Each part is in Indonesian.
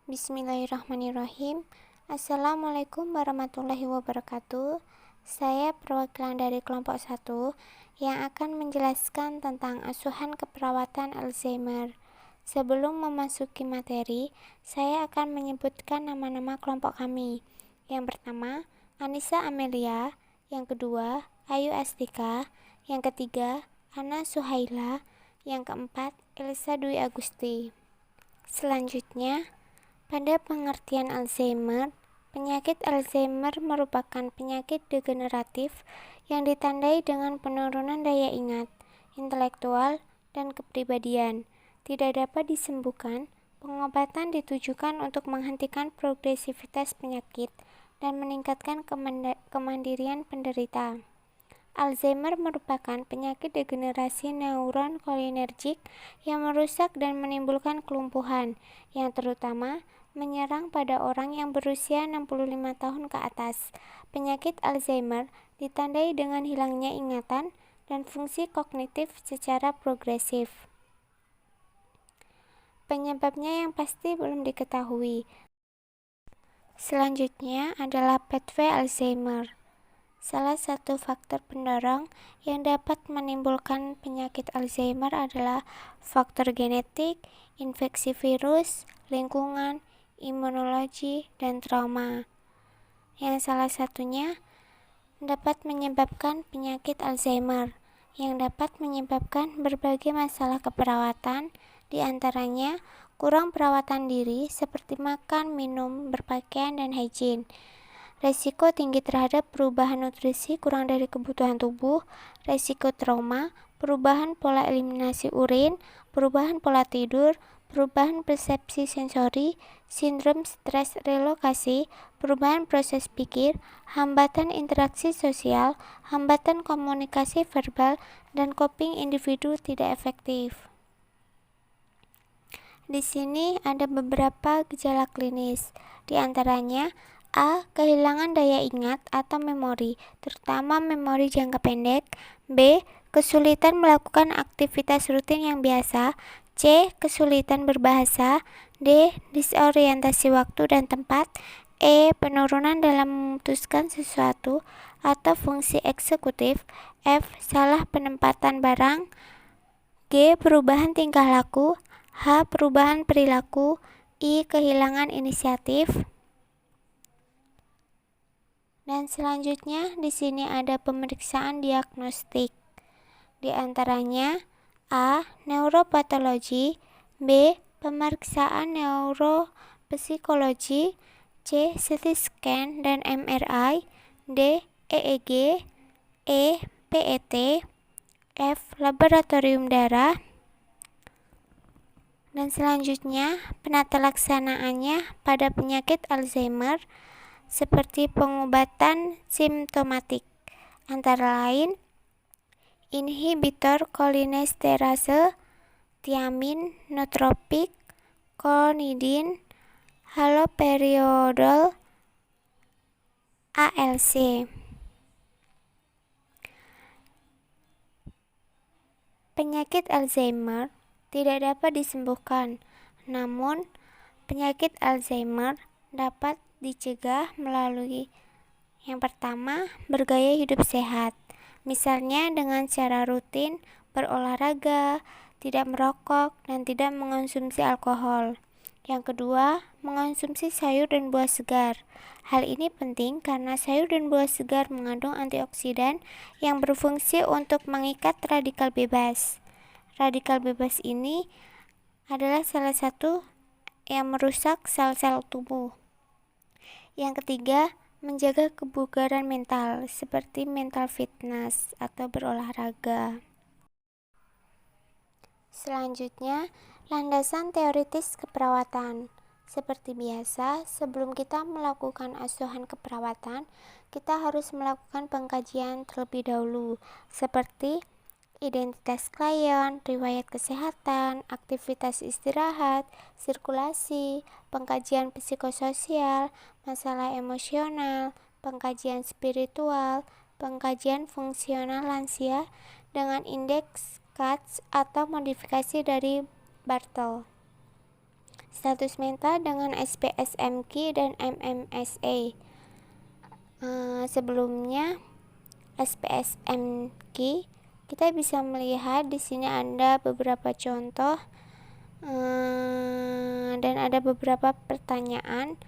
Bismillahirrahmanirrahim. Assalamualaikum warahmatullahi wabarakatuh. Saya perwakilan dari kelompok 1 yang akan menjelaskan tentang asuhan keperawatan Alzheimer. Sebelum memasuki materi, saya akan menyebutkan nama-nama kelompok kami. Yang pertama, Anissa Amelia. Yang kedua, Ayu Astika. Yang ketiga, Ana Suhaila. Yang keempat, Elsa Dwi Agusti. Selanjutnya, pada pengertian Alzheimer, penyakit Alzheimer merupakan penyakit degeneratif yang ditandai dengan penurunan daya ingat, intelektual, dan kepribadian. Tidak dapat disembuhkan, pengobatan ditujukan untuk menghentikan progresivitas penyakit dan meningkatkan kemandirian penderita. Alzheimer merupakan penyakit degenerasi neuron kolinergik yang merusak dan menimbulkan kelumpuhan, yang terutama menyerang pada orang yang berusia 65 tahun ke atas. Penyakit Alzheimer ditandai dengan hilangnya ingatan dan fungsi kognitif secara progresif. Penyebabnya yang pasti belum diketahui. Selanjutnya adalah pathway Alzheimer. Salah satu faktor pendorong yang dapat menimbulkan penyakit Alzheimer adalah faktor genetik, infeksi virus, lingkungan, imunologi, dan trauma. Yang salah satunya dapat menyebabkan penyakit Alzheimer, yang dapat menyebabkan berbagai masalah keperawatan, di antaranya kurang perawatan diri seperti makan, minum, berpakaian, dan hygiene. Resiko tinggi terhadap perubahan nutrisi kurang dari kebutuhan tubuh, resiko trauma, perubahan pola eliminasi urin, perubahan pola tidur, perubahan persepsi sensori, sindrom stres relokasi, perubahan proses pikir, hambatan interaksi sosial, hambatan komunikasi verbal, dan coping individu tidak efektif. Di sini ada beberapa gejala klinis, di antaranya A. Kehilangan daya ingat atau memori, terutama memori jangka pendek. B. Kesulitan melakukan aktivitas rutin yang biasa. C. Kesulitan berbahasa. D. Disorientasi waktu dan tempat. E. Penurunan dalam memutuskan sesuatu atau fungsi eksekutif. F. Salah penempatan barang. G. Perubahan tingkah laku. H. Perubahan perilaku. I. Kehilangan inisiatif. Dan selanjutnya di sini ada pemeriksaan diagnostik. Di antaranya A. Neuropatologi, B. Pemeriksaan neuropsikologi, C. CT scan dan MRI, D. EEG, E. PET, F. Laboratorium darah. Dan selanjutnya penata laksanaannya pada penyakit Alzheimer seperti pengobatan simptomatik, antara lain inhibitor kolinesterase, tiamin, nootropik, klonidin, haloperidol, ALC. Penyakit Alzheimer tidak dapat disembuhkan, namun penyakit Alzheimer dapat dicegah melalui yang pertama, bergaya hidup sehat, misalnya dengan cara rutin berolahraga, tidak merokok, dan tidak mengonsumsi alkohol. Yang kedua, mengonsumsi sayur dan buah segar. Hal ini penting karena sayur dan buah segar mengandung antioksidan yang berfungsi untuk mengikat radikal bebas. Radikal bebas ini adalah salah satu yang merusak sel-sel tubuh. Yang ketiga, menjaga kebugaran mental seperti mental fitness atau berolahraga. Selanjutnya, landasan teoritis keperawatan. Seperti biasa, sebelum kita melakukan asuhan keperawatan, kita harus melakukan pengkajian terlebih dahulu, seperti identitas klien, riwayat kesehatan, aktivitas istirahat, sirkulasi, pengkajian psikososial, masalah emosional, pengkajian spiritual, pengkajian fungsional lansia dengan indeks CATS atau modifikasi dari Bartle. status mental dengan SPSMQ dan MMSA. Sebelumnya SPSMQ, kita bisa melihat di sini ada beberapa contoh dan ada beberapa pertanyaan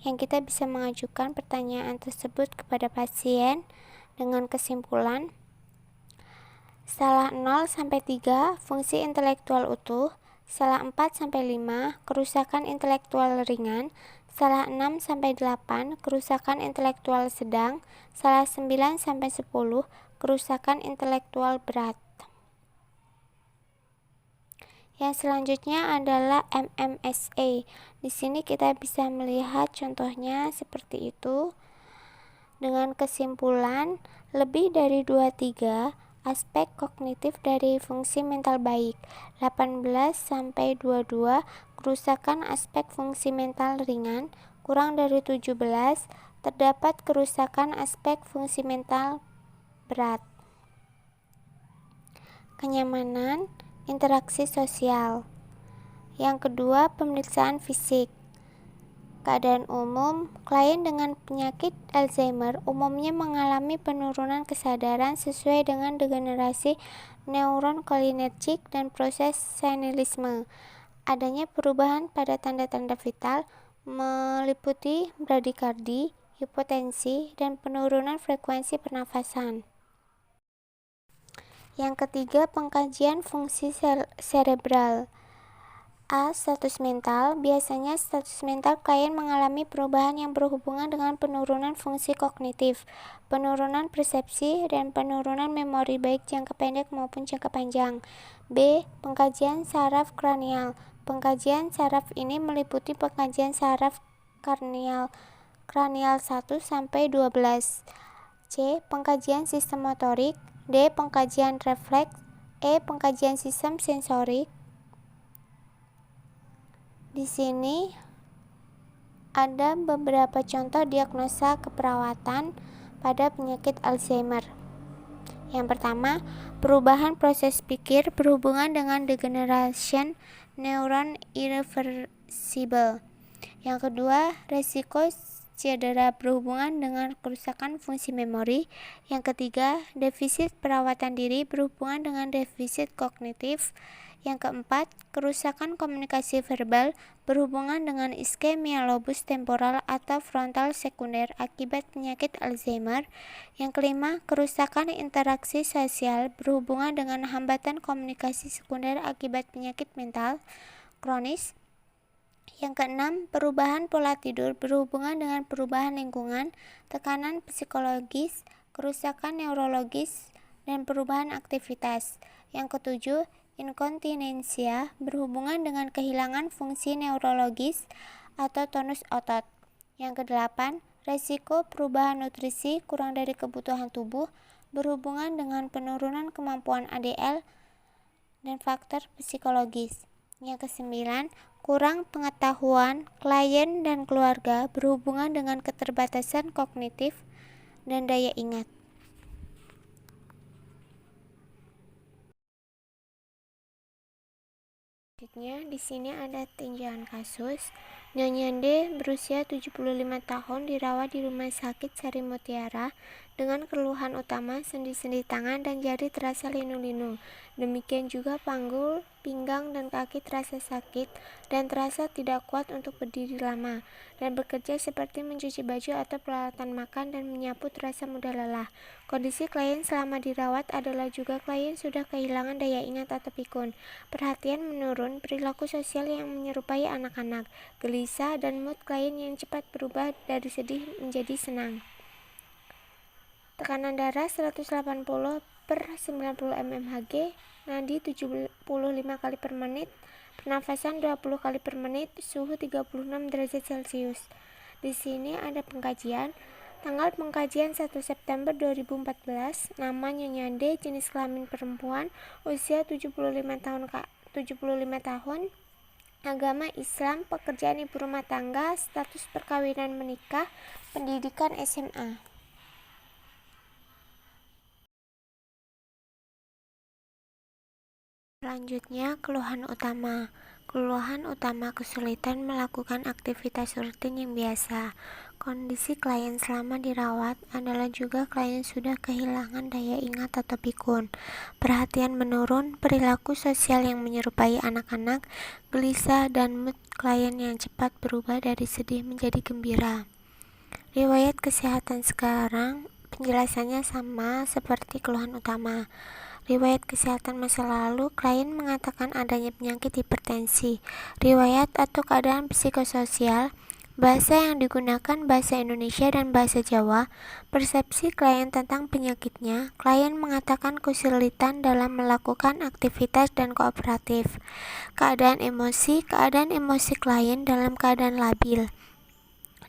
yang kita bisa mengajukan pertanyaan tersebut kepada pasien dengan kesimpulan. Skala 0 sampai 3 fungsi intelektual utuh, skala 4 sampai 5 kerusakan intelektual ringan, skala 6 sampai 8 kerusakan intelektual sedang, skala 9 sampai 10 kerusakan intelektual berat. Yang selanjutnya adalah MMSA. Di sini kita bisa melihat contohnya seperti itu. Dengan kesimpulan, lebih dari 23 aspek kognitif dari fungsi mental baik. 18 sampai 22 kerusakan aspek fungsi mental ringan. Kurang dari 17 terdapat kerusakan aspek fungsi mental berat. Kenyamanan interaksi sosial. Yang kedua, pemeriksaan fisik. Keadaan umum, klien dengan penyakit Alzheimer umumnya mengalami penurunan kesadaran sesuai dengan degenerasi neuron kolinergik dan proses senilisme. Adanya perubahan pada tanda-tanda vital meliputi bradikardi, hipotensi, dan penurunan frekuensi pernafasan. Yang ketiga, pengkajian fungsi cerebral. Status mental. Biasanya status mental klien mengalami perubahan yang berhubungan dengan penurunan fungsi kognitif, penurunan persepsi, dan penurunan memori baik jangka pendek maupun jangka panjang. B. Pengkajian saraf kranial. Pengkajian saraf ini meliputi pengkajian saraf kranial 1 sampai 12. C. Pengkajian sistem motorik. D. Pengkajian refleks. E. Pengkajian sistem sensorik. Di sini ada beberapa contoh diagnosa keperawatan pada penyakit Alzheimer. Yang pertama, perubahan proses pikir berhubungan dengan degeneration neuron irreversible. Yang kedua, resiko cedera berhubungan dengan kerusakan fungsi memori. Yang ketiga, defisit perawatan diri berhubungan dengan defisit kognitif. Yang keempat, kerusakan komunikasi verbal berhubungan dengan iskemia lobus temporal atau frontal sekunder akibat penyakit Alzheimer. Yang kelima, kerusakan interaksi sosial berhubungan dengan hambatan komunikasi sekunder akibat penyakit mental kronis. Yang keenam, perubahan pola tidur berhubungan dengan perubahan lingkungan, tekanan psikologis, kerusakan neurologis, dan perubahan aktivitas. Yang ketujuh, inkontinensia berhubungan dengan kehilangan fungsi neurologis atau tonus otot. Yang kedelapan, resiko perubahan nutrisi kurang dari kebutuhan tubuh berhubungan dengan penurunan kemampuan ADL dan faktor psikologis. Yang kesembilan, kurang pengetahuan klien dan keluarga berhubungan dengan keterbatasan kognitif dan daya ingat. Selanjutnya, di sini ada tinjauan kasus. Nyonya D berusia 75 tahun dirawat di Rumah Sakit Sari Mutiara dengan keluhan utama sendi-sendi tangan dan jari terasa linu-linu. Demikian juga panggul, pinggang, dan kaki terasa sakit dan terasa tidak kuat untuk berdiri lama, dan bekerja seperti mencuci baju atau peralatan makan dan menyapu terasa mudah lelah. Kondisi klien selama dirawat adalah juga klien sudah kehilangan daya ingat atau pikun, perhatian menurun, perilaku sosial yang menyerupai anak-anak, gelisah, dan mood klien yang cepat berubah dari sedih menjadi senang. Tekanan darah 180/90 mmHg, nadi 75 kali per menit, pernafasan 20 kali per menit, suhu 36 derajat Celcius. Di sini ada pengkajian. Tanggal pengkajian 1 September 2014, nama Nyonya D, jenis kelamin perempuan, usia 75 tahun, agama Islam, pekerjaan ibu rumah tangga, status perkawinan menikah, pendidikan SMA. Selanjutnya, keluhan utama. Keluhan utama kesulitan melakukan aktivitas rutin yang biasa. Kondisi klien selama dirawat adalah juga klien sudah kehilangan daya ingat atau pikun, perhatian menurun, perilaku sosial yang menyerupai anak-anak, gelisah, dan mood klien yang cepat berubah dari sedih menjadi gembira. Riwayat kesehatan sekarang penjelasannya sama seperti keluhan utama. Riwayat kesehatan masa lalu, klien mengatakan adanya penyakit hipertensi. Riwayat atau keadaan psikososial, bahasa yang digunakan bahasa Indonesia dan bahasa Jawa. Persepsi klien tentang penyakitnya, klien mengatakan kesulitan dalam melakukan aktivitas dan kooperatif. Keadaan emosi klien dalam keadaan labil.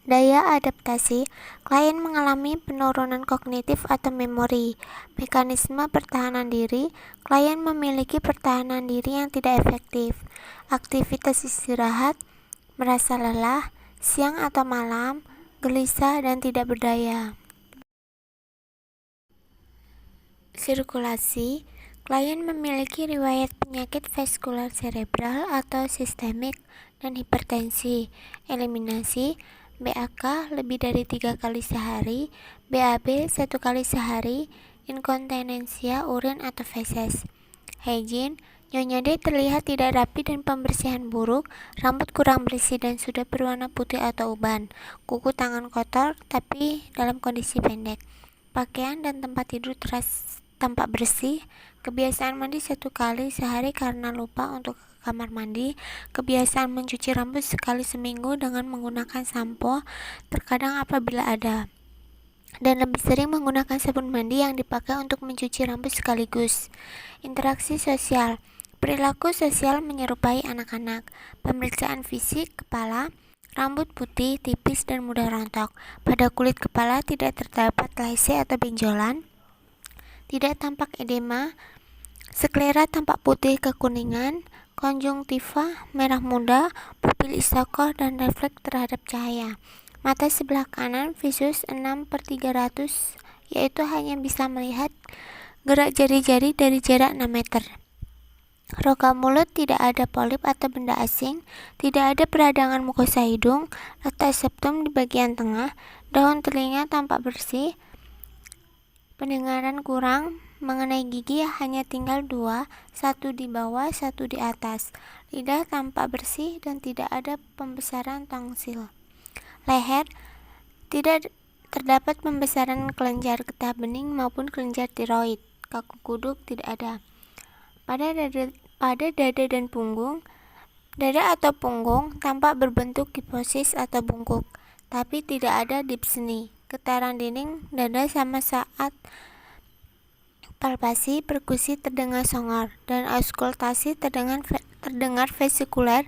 Daya adaptasi, klien mengalami penurunan kognitif atau memori. Mekanisme pertahanan diri, klien memiliki pertahanan diri yang tidak efektif. Aktivitas istirahat, merasa lelah, siang atau malam, gelisah dan tidak berdaya. Sirkulasi, klien memiliki riwayat penyakit vaskular cerebral atau sistemik dan hipertensi. Eliminasi, BAK lebih dari 3 kali sehari, BAB 1 kali sehari, inkontinensia urin atau feses. Hygiene, Nyonya D terlihat tidak rapi dan pembersihan buruk, rambut kurang bersih dan sudah berwarna putih atau uban, kuku tangan kotor tapi dalam kondisi pendek. Pakaian dan tempat tidur tampak bersih, kebiasaan mandi 1 kali sehari karena lupa untuk ke kamar mandi, kebiasaan mencuci rambut sekali seminggu dengan menggunakan sampo, terkadang apabila ada, dan lebih sering menggunakan sabun mandi yang dipakai untuk mencuci rambut sekaligus. Interaksi sosial, perilaku sosial menyerupai anak-anak, pemeriksaan fisik kepala, rambut putih, tipis dan mudah rontok. Pada kulit kepala tidak terdapat lese atau benjolan, tidak tampak edema, sklera tampak putih kekuningan, konjungtiva merah muda, pupil isokoh dan refleks terhadap cahaya. Mata sebelah kanan visus 6/300, yaitu hanya bisa melihat gerak jari-jari dari jarak 6 meter. Rongga mulut tidak ada polip atau benda asing, tidak ada peradangan mukosa hidung, letak septum di bagian tengah, daun telinga tampak bersih, pendengaran kurang, mengenai gigi hanya tinggal 2, 1 di bawah, 1 di atas. Lidah tampak bersih dan tidak ada pembesaran tongsil. Leher, tidak terdapat pembesaran kelenjar getah bening maupun kelenjar tiroid. Kaku kuduk tidak ada. Pada dada dan punggung, dada atau punggung tampak berbentuk kiposis atau bungkuk, tapi tidak ada dipseni. Getaran dinding dada sama saat palpasi, perkusi terdengar songor, dan auskultasi terdengar vesikuler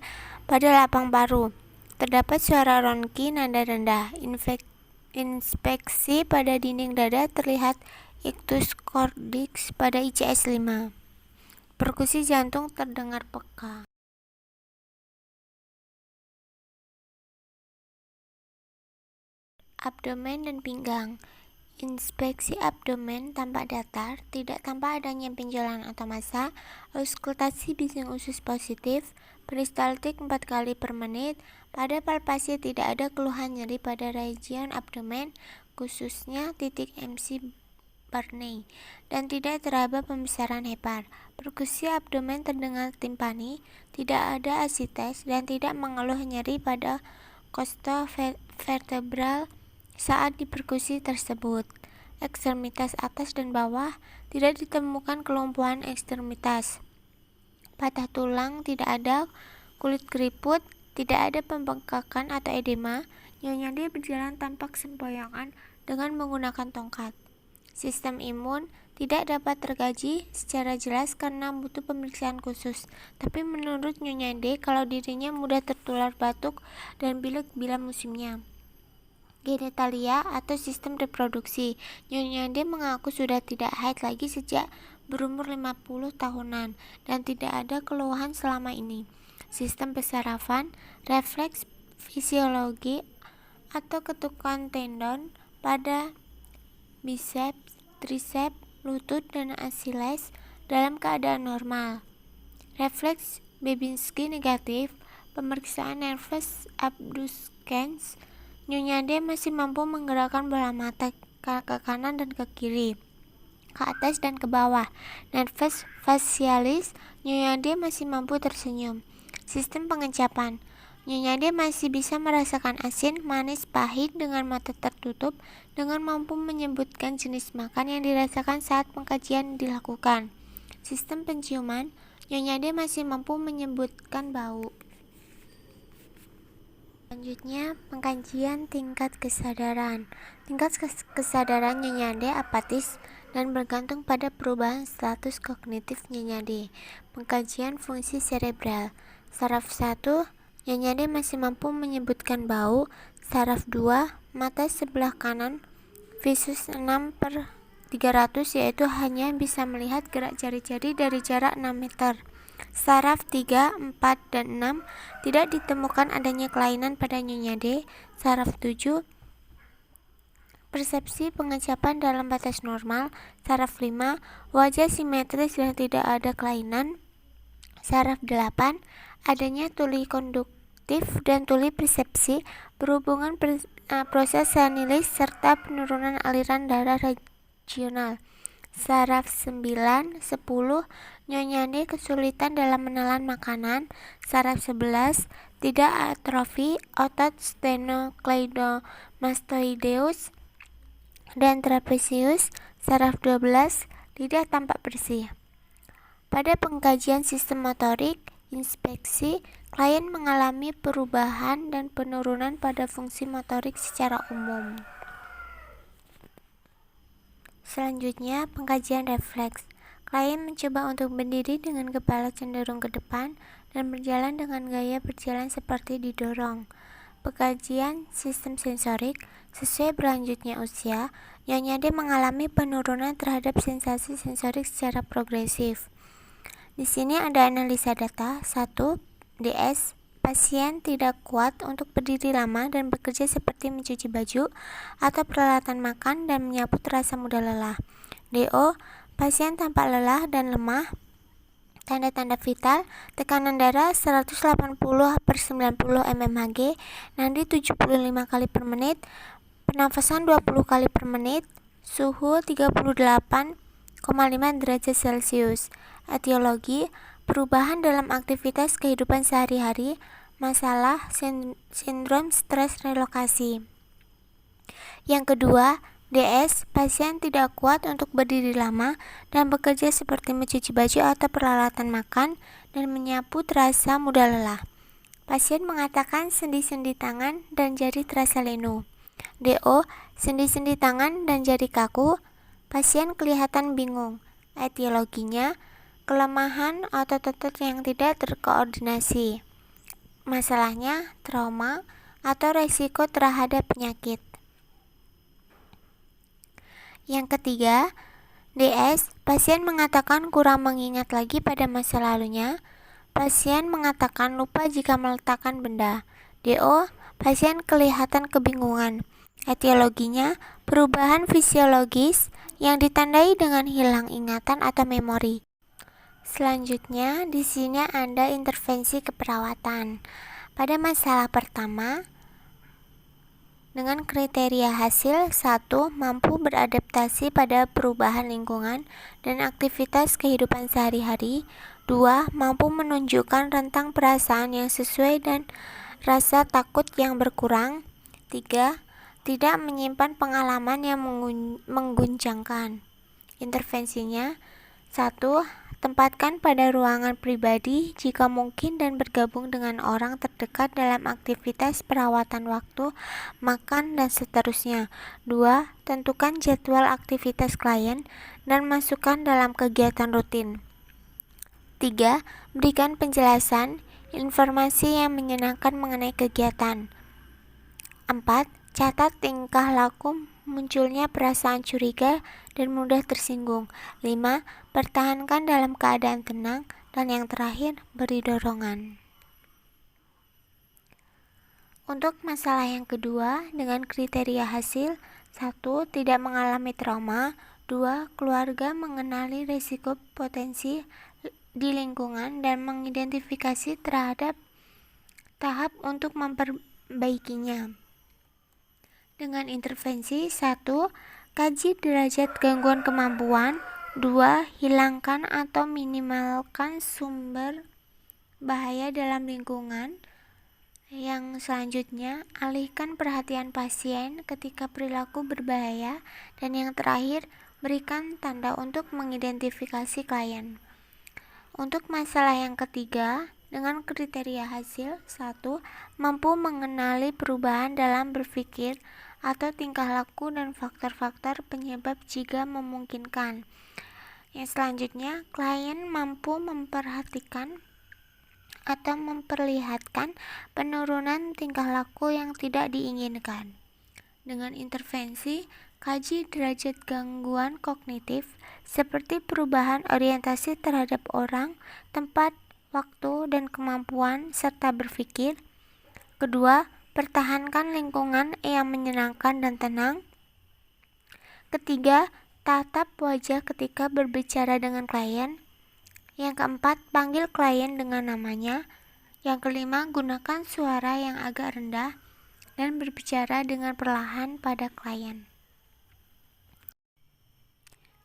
pada lapang paru. Terdapat suara ronki nada rendah. Inspeksi pada dinding dada terlihat ictus cordis pada ICS 5. Perkusi jantung terdengar peka. Abdomen dan pinggang. Inspeksi abdomen tampak datar, tidak tampak adanya benjolan atau massa, auskultasi bising usus positif, peristaltik 4 kali per menit. Pada palpasi tidak ada keluhan nyeri pada region abdomen, khususnya titik MC Barney, dan tidak teraba pembesaran hepar. Perkusi abdomen terdengar timpani, tidak ada asites, dan tidak mengeluh nyeri pada costovertebral saat diperkusi tersebut. Ekstremitas atas dan bawah, tidak ditemukan kelumpuhan ekstremitas. Patah tulang tidak ada, kulit keriput, tidak ada pembengkakan atau edema. Nyonya D berjalan tampak sempoyongan dengan menggunakan tongkat. Sistem imun tidak dapat tergaji secara jelas karena butuh pemeriksaan khusus. Tapi menurut Nyonya D, kalau dirinya mudah tertular batuk dan pilek bila musimnya. Genitalia atau sistem reproduksi, Nyonya D mengaku sudah tidak haid lagi sejak berumur 50 tahunan dan tidak ada keluhan selama ini. Sistem pesarafan, refleks fisiologi atau ketukan tendon pada biceps, triceps, lutut dan Achilles dalam keadaan normal. Refleks Babinski negatif, pemeriksaan nervous abducens, Nyonya D masih mampu menggerakkan bola mata ke kanan dan ke kiri, ke atas dan ke bawah. Nervous facialis, Nyonya D masih mampu tersenyum. Sistem pengecapan, Nyonya D masih bisa merasakan asin, manis, pahit dengan mata tertutup, dengan mampu menyebutkan jenis makan yang dirasakan saat pengkajian dilakukan. Sistem penciuman, Nyonya D masih mampu menyebutkan bau. Selanjutnya, pengkajian tingkat kesadaran. Tingkat kesadaran Nyonya D apatis dan bergantung pada perubahan status kognitif Nyonya D. Pengkajian fungsi cerebral. Saraf 1, Nyonya D masih mampu menyebutkan bau. Saraf 2, mata sebelah kanan, visus 6/300, yaitu hanya bisa melihat gerak jari-jari dari jarak 6 meter. Saraf 3, 4, dan 6 tidak ditemukan adanya kelainan pada Nyonya D. Saraf 7, persepsi pengecapan dalam batas normal. Saraf 5, wajah simetris dan tidak ada kelainan. Saraf 8, adanya tuli konduktif dan tuli persepsi berhubungan proses senilis serta penurunan aliran darah regional. Saraf 9, 10, Nyonya D kesulitan dalam menelan makanan. Saraf 11, tidak atrofi otot sternocleidomastoideus dan trapezius. Saraf 12, tidak tampak bersih. Pada pengkajian sistem motorik, inspeksi, klien mengalami perubahan dan penurunan pada fungsi motorik secara umum. Selanjutnya, pengkajian refleks. Klien mencoba untuk berdiri dengan kepala cenderung ke depan dan berjalan dengan gaya berjalan seperti didorong. Pengkajian sistem sensorik. Sesuai berlanjutnya usia, Nyonya D mengalami penurunan terhadap sensasi sensorik secara progresif. Di sini ada analisa data. 1. DS. Pasien tidak kuat untuk berdiri lama dan bekerja seperti mencuci baju atau peralatan makan dan menyapu terasa mudah lelah. DO. Pasien tampak lelah dan lemah. Tanda-tanda vital, tekanan darah 180/90 mmHg, nadi 75 kali per menit, pernafasan 20 kali per menit, suhu 38,5 derajat Celcius. Etiologi, perubahan dalam aktivitas kehidupan sehari-hari, masalah sindrom stres relokasi. Yang kedua, DS, pasien tidak kuat untuk berdiri lama dan bekerja seperti mencuci baju atau peralatan makan dan menyapu terasa mudah lelah. Pasien mengatakan sendi-sendi tangan dan jari terasa linu. DO, sendi-sendi tangan dan jari kaku. Pasien kelihatan bingung. Etiologinya, kelemahan otot-otot yang tidak terkoordinasi. Masalahnya, trauma atau resiko terhadap penyakit. Yang ketiga, DS, pasien mengatakan kurang mengingat lagi pada masa lalunya. Pasien mengatakan lupa jika meletakkan benda. DO, pasien kelihatan kebingungan. Etiologinya, perubahan fisiologis yang ditandai dengan hilang ingatan atau memori. Selanjutnya, di sini ada intervensi keperawatan. Pada masalah pertama, dengan kriteria hasil 1. Mampu beradaptasi pada perubahan lingkungan dan aktivitas kehidupan sehari-hari. 2. Mampu menunjukkan rentang perasaan yang sesuai dan rasa takut yang berkurang. 3. Tidak menyimpan pengalaman yang mengguncangkan. Intervensinya 1. Tempatkan pada ruangan pribadi jika mungkin dan bergabung dengan orang terdekat dalam aktivitas perawatan waktu, makan, dan seterusnya. 2. Tentukan jadwal aktivitas klien dan masukkan dalam kegiatan rutin. 3. Berikan penjelasan, informasi yang menyenangkan mengenai kegiatan. 4. Catat tingkah laku munculnya perasaan curiga dan mudah tersinggung. 5. Pertahankan dalam keadaan tenang. Dan yang terakhir, beri dorongan. Untuk masalah yang kedua, dengan kriteria hasil 1. Tidak mengalami trauma. 2. Keluarga mengenali risiko potensi di lingkungan dan mengidentifikasi terhadap tahap untuk memperbaikinya. Dengan intervensi 1. Kaji derajat gangguan kemampuan. 2. Hilangkan atau minimalkan sumber bahaya dalam lingkungan. Yang selanjutnya, alihkan perhatian pasien ketika perilaku berbahaya. Dan yang terakhir, berikan tanda untuk mengidentifikasi klien. Untuk masalah yang ketiga, dengan kriteria hasil 1. Mampu mengenali perubahan dalam berpikir atau tingkah laku dan faktor-faktor penyebab jika memungkinkan. Yang selanjutnya, klien mampu memperhatikan atau memperlihatkan penurunan tingkah laku yang tidak diinginkan. Dengan intervensi, kaji derajat gangguan kognitif seperti perubahan orientasi terhadap orang, tempat, waktu, dan kemampuan serta berpikir. Kedua, pertahankan lingkungan yang menyenangkan dan tenang. Ketiga, tatap wajah ketika berbicara dengan klien. Yang keempat, panggil klien dengan namanya. Yang kelima, gunakan suara yang agak rendah dan berbicara dengan perlahan pada klien.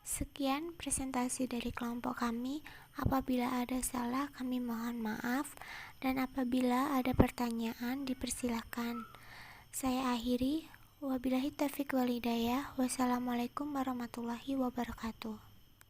Sekian presentasi dari kelompok kami. Apabila ada salah, kami mohon maaf. Dan apabila ada pertanyaan, dipersilakan. Saya akhiri. Wabillahi taufiq wal hidayah. Wassalamualaikum warahmatullahi wabarakatuh.